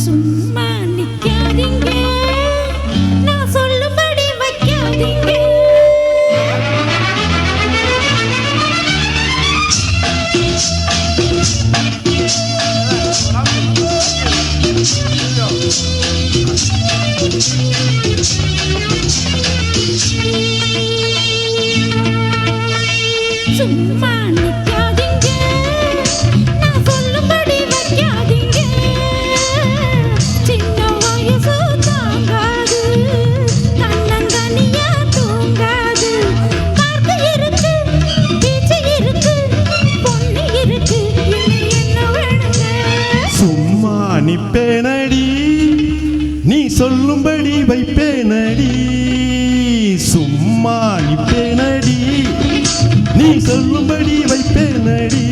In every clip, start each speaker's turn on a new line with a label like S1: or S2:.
S1: சும்மா நிக்காதீங்க, நான் சொல்லும்படி வைக்காதீங்க. சும்மா நிக்காதீங்க, நான் சொல்லும்படி வைக்காதீங்க. சின்ன வயசு தாங்காது, தன்னந்தனியா தூங்காது. பார்க்க இருக்கு, பீச்சு இருக்கு, பொண்ணு இருக்கு, என்ன வேணுங்க?
S2: சும்மா நிப்பேனடி, நீ சொல்லும்படி வைப்பேனடி. சும்மா நிப்பேனடி, நீ சொல்லும்படி வைப்பேனடி.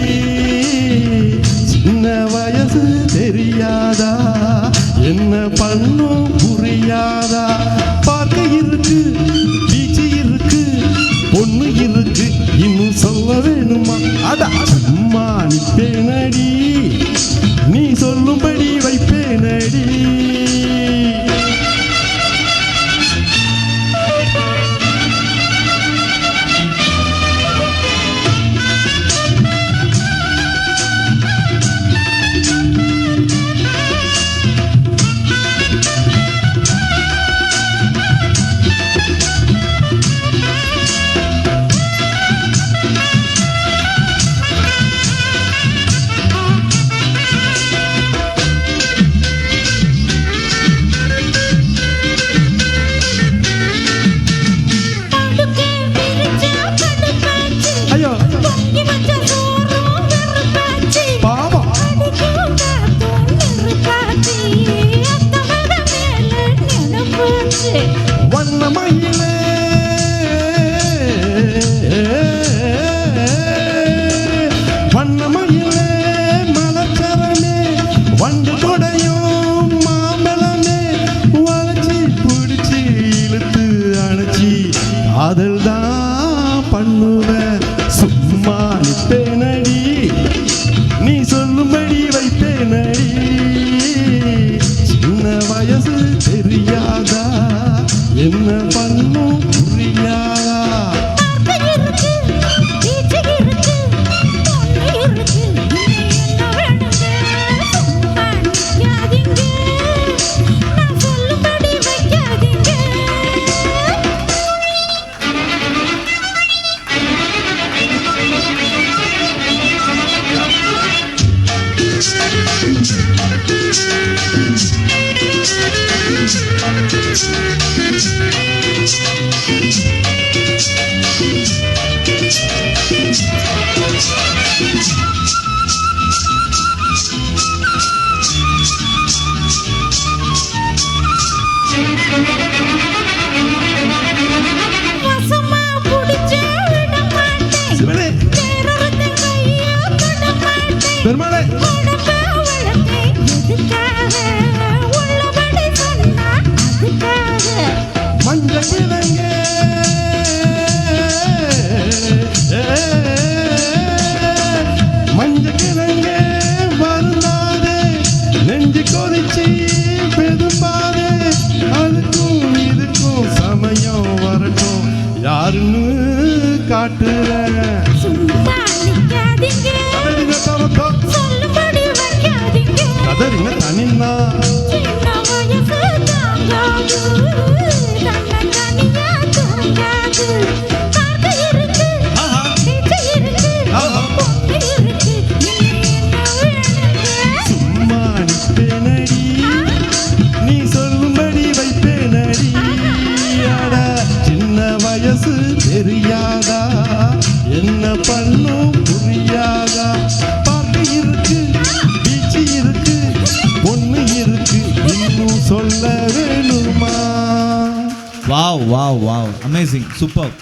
S2: சின்ன வயசு தெரியாதா, என்ன பண்ணும் புரியாதா? பார்க்க இருக்கு, பீச்சு இருக்கு, பொண்ணு இருக்கு, இன்னும் சொல்ல வேணுமா? அட சும்மா நிப்பேனடி, நீ சொல்லும்படி வைப்பேனடி. வண்ணமயிலே வண்ணமயிலே மலச்சரமே, வண்டு கொடையும் மாம்பழமே, வளைச்சி பிடிச்சி இழுத்து அணைச்சி காதல் தான் பண்ணுவேன். சும்மா நிப்பேனடி, நீ சொல்லும்படி வைப்பேனடி. சின்ன வயசு தெரியாதா, என்ன பண்ணும் புரியாதா? பெருமாளே மஞ்ச கிழங்கே மஞ்ச கிழங்கே வருந்தாதே, நெஞ்சு கொதிச்சு பெரும்பாதே. அதுக்கும் இதுக்கும் சமயம் வரட்டும், யாருன்னு காட்டுறேன். கதறின தனின்னா சும்மா நிப்பேனடி, நீ சொல்லும்படி வைப்பேனடி. அட சின்ன வயசு தெரியாதா, என்ன பண்ணும் புரியாதா? பார்க்க இருக்கு, பீச்சு இருக்கு, பொண்ணு இருக்கு, இன்னும் சொல்ல வேணுமா?
S3: Wow, wow, wow. Amazing. Superb.